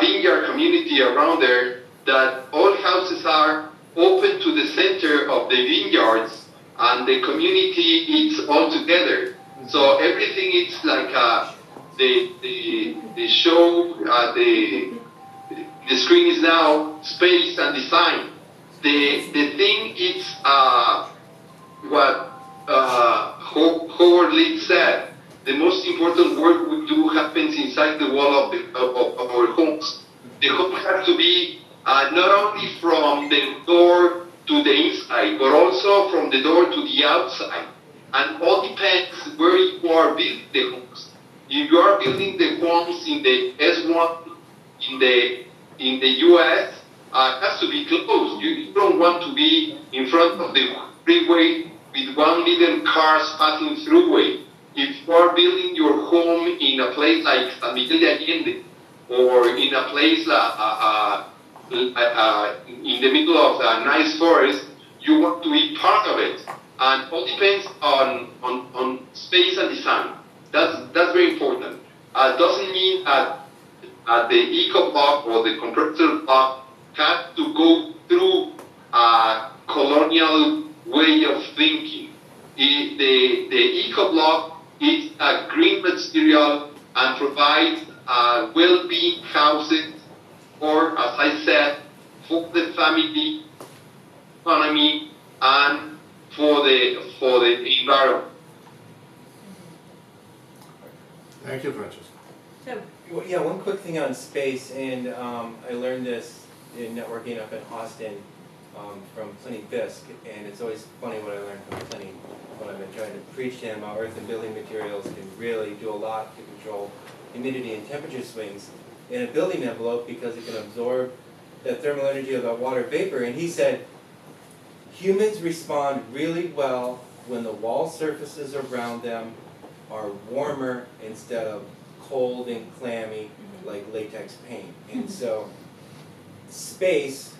vineyard community around there that all houses are open to the center of the vineyards, and the community is all together. So everything is like the show, the screen is now space and design. The thing is what Howard Lee said. The most important work we do happens inside the wall of our homes. The home has to be not only from the door to the inside, but also from the door to the outside. And all depends where you are building the homes. If you are building the homes in the S1 in the US, it has to be closed. You don't want to be in front of the freeway with 1 million cars passing through it. If you are building your home in a place like San Miguel de Allende, or in a place in the middle of a nice forest, you want to be part of it. And all depends on space and design. That's very important. Doesn't mean that the eco block or the compressor block has to go through a colonial way of thinking. The eco block is a green material and provides well-being houses, or as I said, for the family, economy, and for the environment. Thank you, Francesco. Well, yeah, one quick thing on space, and I learned this in networking up in Austin from Clinton Fisk, and it's always funny what I learned from Clinton when I've been trying to preach to him how earth and building materials can really do a lot to control humidity and temperature swings in a building envelope because it can absorb the thermal energy of that water vapor. And he said, humans respond really well when the wall surfaces around them are warmer instead of cold and clammy like latex paint. And so space,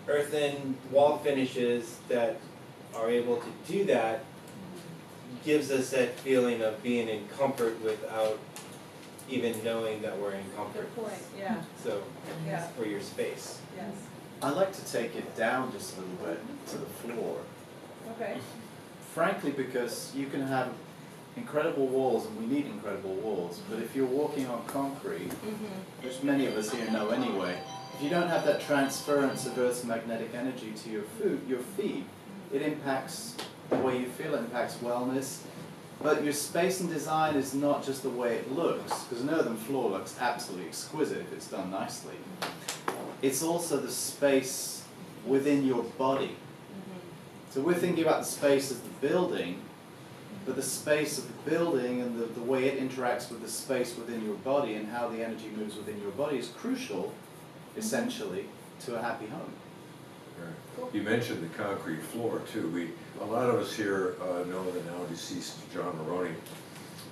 earthen wall finishes that are able to do that gives us that feeling of being in comfort without even knowing that we're in comfort. Good point, yeah. So, Yeah. for your space. Yes. I like to take it down just a little bit to the floor. Okay. Frankly, because you can have incredible walls, and we need incredible walls, but if you're walking on concrete, which many of us here know anyway, if you don't have that transference of Earth's magnetic energy to your feet, it impacts the way you feel, it impacts wellness. But your space and design is not just the way it looks, because an earthen floor looks absolutely exquisite if it's done nicely. It's also the space within your body. So we're thinking about the space as the building, but the space of the building and the way it interacts with the space within your body and how the energy moves within your body is crucial, essentially, to a happy home. Right. You mentioned the concrete floor too. A lot of us here know the now deceased John Maroney,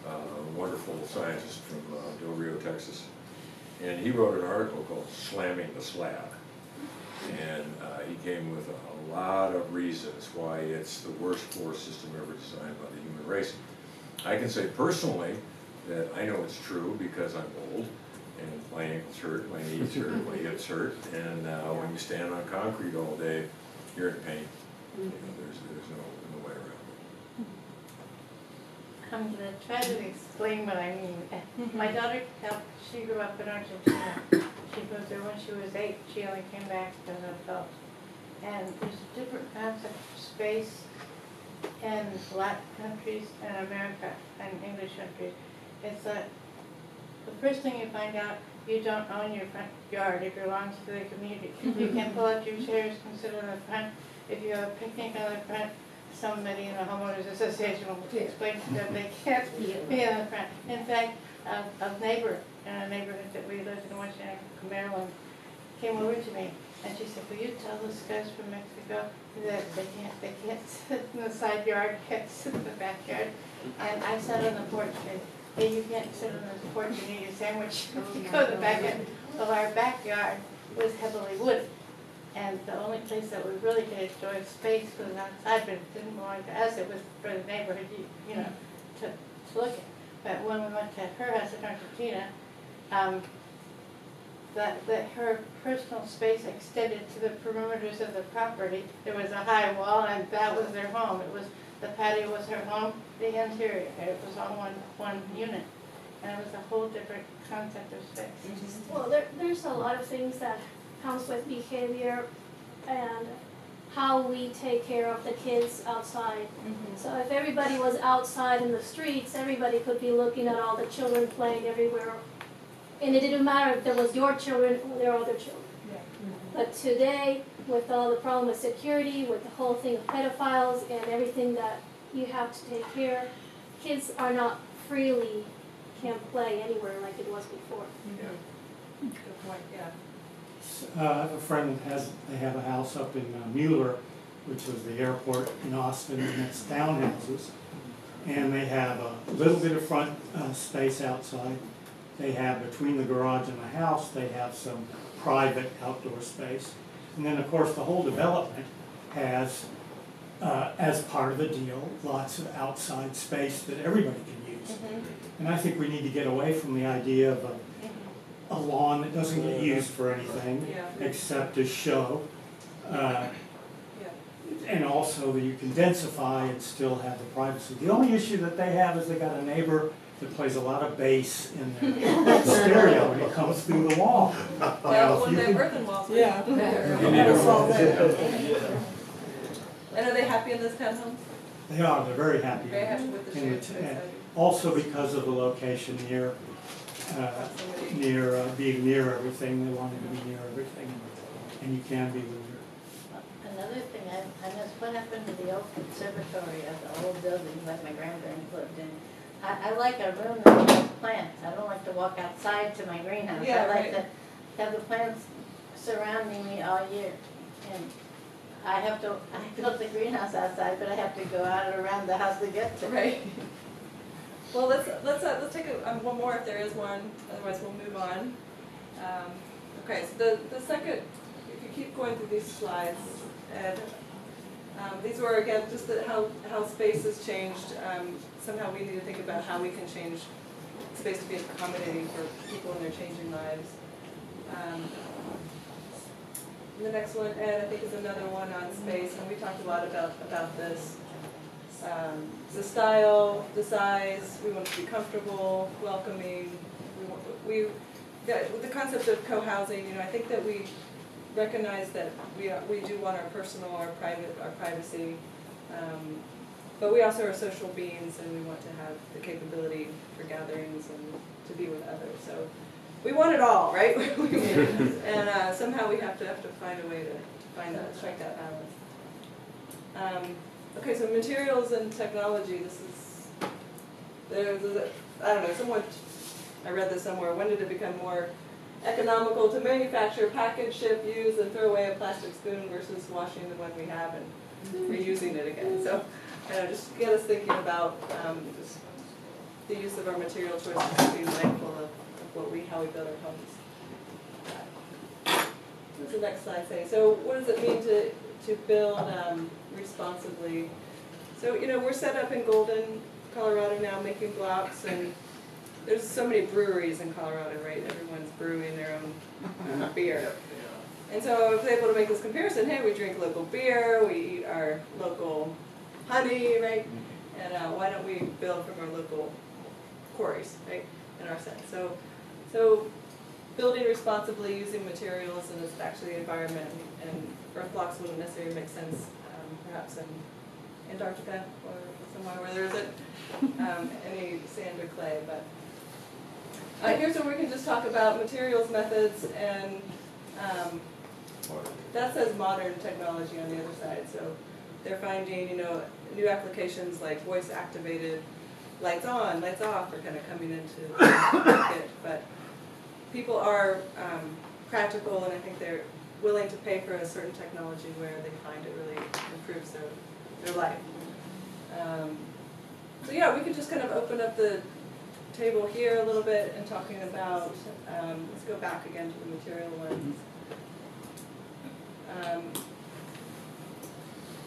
a wonderful scientist from Del Rio, Texas. And he wrote an article called Slamming the Slab. And he came with a lot of reasons why it's the worst floor system ever designed by the human race. I can say personally that I know it's true because I'm old and my ankles hurt, my knees hurt, my hips hurt, and when you stand on concrete all day, you're in pain. You know, there's no way around it. I'm going to try to explain what I mean. My daughter, she grew up in Argentina. She moved there when she was 8. She only came back as an adult. And there's a different concept of space in Latin countries and America and English countries. It's that the first thing you find out, you don't own your front yard. It belongs to the community. You can pull out your chairs and sit on the front. If you have a picnic on the front, somebody in the homeowners association will explain to them they can't be on the front. In fact, a neighbor in a neighborhood that we lived in Washington, Maryland, came over to me and she said, "Will you tell those guys from Mexico that they can't sit in the side yard, can't sit in the backyard?" And I sat on the porch and, "Hey, you can't sit on the porch and eat a sandwich. You go to the backyard." Well, our backyard was heavily wooded. And the only place that we really could enjoy space was outside, but it didn't belong to us, it was for the neighborhood, you know, to look at. But when we went to her house in Argentina, that her personal space extended to the perimeters of the property. There was a high wall, and that was their home. It was, the patio was her home, the interior, it was all one unit. And it was a whole different concept of space. Well, there's a lot of things that comes with behavior and how we take care of the kids outside. So if everybody was outside in the streets, everybody could be looking at all the children playing everywhere. And it didn't matter if there was your children or their other children. But today, with all the problem with security, with the whole thing of pedophiles and everything that you have to take care, kids are not freely can play anywhere like it was before. Good point, yeah. I have a friend that they have a house up in Mueller, which was the airport in Austin, and it's townhouses. And they have a little bit of front space outside. They have, between the garage and the house, they have some private outdoor space. And then, of course, the whole development has, as part of the deal, lots of outside space that everybody can use. And I think we need to get away from the idea of a lawn that doesn't get used for anything except to show. And also that you can densify and still have the privacy. The only issue that they have is they got a neighbor that plays a lot of bass in their stereo and it comes through the wall. Well, when they earthen walls. Yeah. And are they happy in this townhome? They are, they're very happy. Very happy with the shared space. Also because of the location near, being near everything, they wanted to be near everything, and you can be with your. Another thing I missed, what happened to the old conservatory of the old building that my grandparents lived in? I like a room that has plants. I don't like to walk outside to my greenhouse. Yeah, I like right. to have the plants surrounding me all year. And I built the greenhouse outside, but I have to go out and around the house to get to it. Right. Well, let's take one more if there is one. Otherwise, we'll move on. Okay, so the second, if you keep going through these slides, Ed, these were again just how space has changed. Somehow we need to think about how we can change space to be accommodating for people in their changing lives. The next one, Ed, I think is another one on space, and we talked a lot about this. The style, the size, we want it to be comfortable, welcoming. The concept of co-housing, you know, I think that we recognize that we do want our personal, our privacy, but we also are social beings, and we want to have the capability for gatherings and to be with others. So we want it all, right? And somehow we have to find a way to strike that balance. Okay, so materials and technology. I don't know. I read this somewhere. When did it become more economical to manufacture, package, ship, use, and throw away a plastic spoon versus washing the one we have and reusing it again? So, just get us thinking about just the use of our material choices and being mindful of how we build our homes. What does the next slide say? So, what does it mean to build responsibly? So, you know, we're set up in Golden, Colorado now, making blocks, and there's so many breweries in Colorado, right? Everyone's brewing their own beer. And so I was able to make this comparison. Hey, we drink local beer, we eat our local honey, right? And why don't we build from our local quarries, right? In our sense. So building responsibly, using materials, and it's actually the environment, and earth blocks wouldn't necessarily make sense, perhaps in Antarctica or somewhere where there isn't any sand or clay. But here's where we can just talk about materials, methods, and that says modern technology on the other side. So they're finding, you know, new applications like voice activated lights on, lights off are kind of coming into the market. But people are practical, and I think they're willing to pay for a certain technology where they find it really improves their life. So yeah, we could just kind of open up the table here a little bit and talking about, let's go back again to the material ones.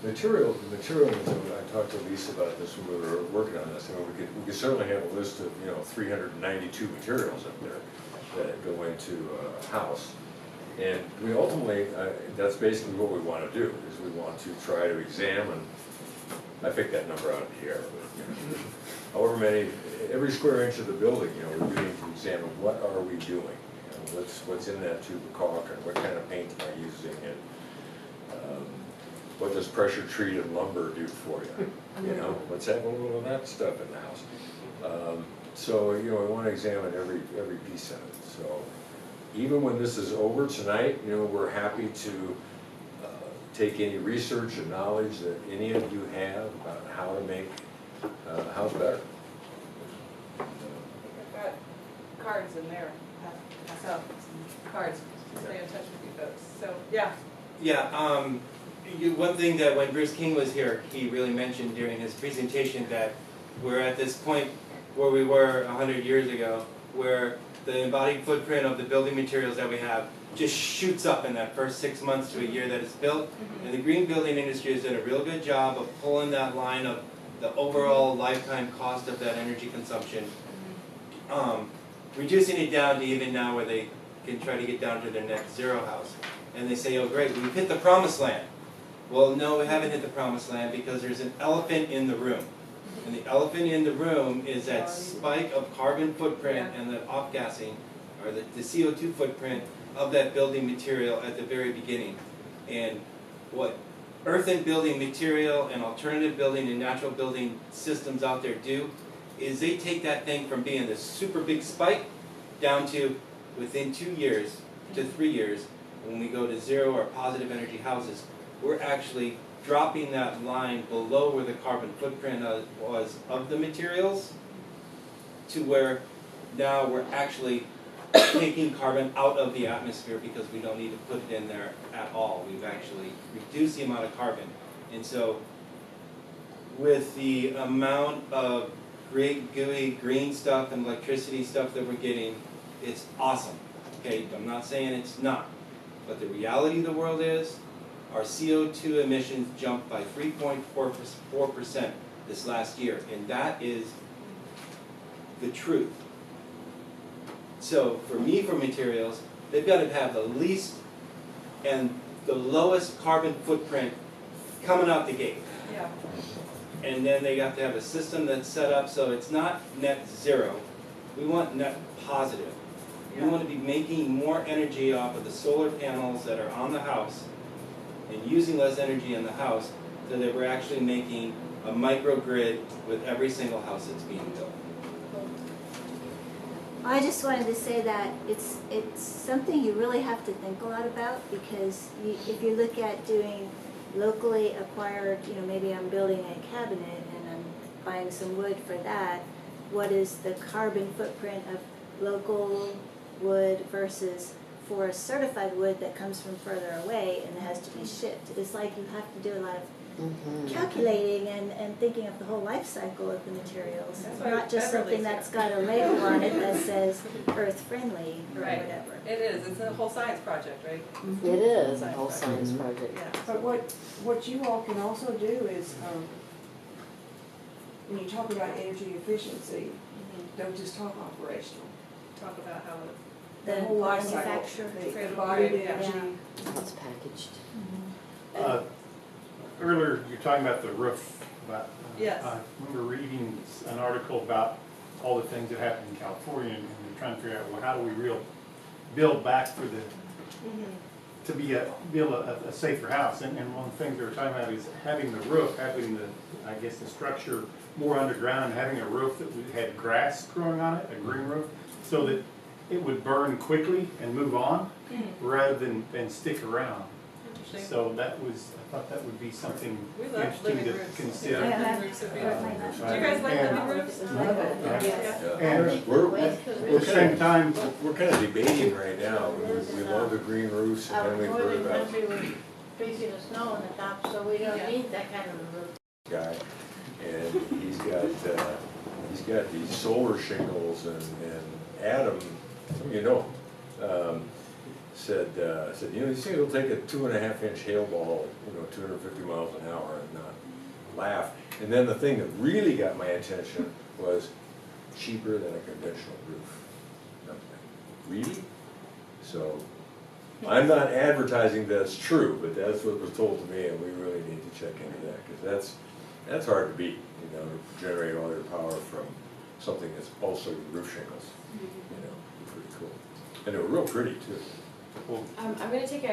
Materials, I talked to Lisa about this when we were working on this. I mean, we could certainly have a list of, 392 materials up there that go into a house. And we ultimately, that's basically what we want to do, is we want to try to examine, I picked that number out of the air, but, however many, every square inch of the building, we're doing to examine what are we doing? What's in that tube of caulk, and what kind of paint am I using, and what does pressure treated lumber do for you? Let's have a little of that stuff in the house. So, we want to examine every piece of it. So even when this is over tonight, we're happy to take any research and knowledge that any of you have about how to make a house better. I've got cards in there, pass out some cards to stay in touch with you folks. So, yeah. Yeah, one thing that when Bruce King was here, he really mentioned during his presentation that we're at this point where we were 100 years ago, where the embodied footprint of the building materials that we have just shoots up in that first 6 months to a year that it's built. And the green building industry has done a real good job of pulling that line of the overall lifetime cost of that energy consumption, reducing it down to even now where they can try to get down to their net zero house. And they say, oh great, we've hit the promised land. Well, no, we haven't hit the promised land because there's an elephant in the room. And the elephant in the room is that spike of carbon footprint and the off-gassing, or the CO2 footprint of that building material at the very beginning. And what earth and building material and alternative building and natural building systems out there do is they take that thing from being this super big spike down to within 2 years to 3 years, when we go to zero or positive energy houses, we're actually dropping that line below where the carbon footprint was of the materials to where now we're actually taking carbon out of the atmosphere because we don't need to put it in there at all. We've actually reduced the amount of carbon. And so with the amount of great gooey green stuff and electricity stuff that we're getting, it's awesome. Okay, I'm not saying it's not. But the reality of the world is our CO2 emissions jumped by 3.4% this last year, and that is the truth. So for me, for materials, they've got to have the least and the lowest carbon footprint coming out the gate. Yeah. And then they have to have a system that's set up so it's not net zero. We want net positive. We want to be making more energy off of the solar panels that are on the house and using less energy in the house so that we're actually making a microgrid with every single house that's being built. I just wanted to say that it's something you really have to think a lot about, because if you look at doing locally acquired, maybe I'm building a cabinet and I'm buying some wood for that, what is the carbon footprint of local wood versus forest certified wood that comes from further away and has to be shipped? It's like you have to do a lot of calculating and thinking of the whole life cycle of the materials, not just something that's got a label on it that says earth friendly or whatever. It is. It's a whole science project, right? It is a whole science project. Yeah. But what you all can also do is, when you talk about energy efficiency, don't just talk operational. Talk about how The whole life cycle, manufacture, the embodied energy. How it's packaged. Earlier, you're talking about the roof. Yes. I remember reading an article about all the things that happened in California, and they're trying to figure out, well, how do we build back for to build a safer house? And one of the things they were talking about is having the roof, having the structure more underground, and having a roof that had grass growing on it, a green roof, so that it would burn quickly and move on rather than stick around. So I thought that would be something interesting to consider. Do you guys like living roofs? And at the same time, we're kind of debating right now. We love the green roofs, and then we've heard about Facing the snow on the top, so we don't need that kind of a roof. guy, and he's got these solar shingles, and Adam, said, you know, these things will take a 2.5-inch hail ball, 250 miles an hour and not laugh. And then the thing that really got my attention was cheaper than a conventional roof. And I'm like, really? So I'm not advertising that's true, but that's what was told to me, and we really need to check into that, because that's hard to beat, to generate all your power from something that's also roof shingles. Pretty cool. And they were real pretty too. I'm going to take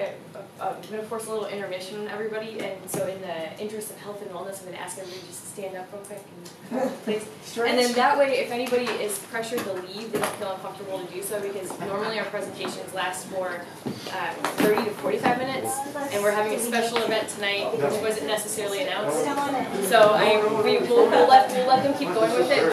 I'm going to force a little intermission on everybody, and so in the interest of health and wellness, I'm going to ask everybody just to stand up real quick and please. And then that way, if anybody is pressured to leave, they don't feel uncomfortable to do so, because normally our presentations last for 30 to 45 minutes, and we're having a special event tonight, which wasn't necessarily announced. So we'll let them keep going with it.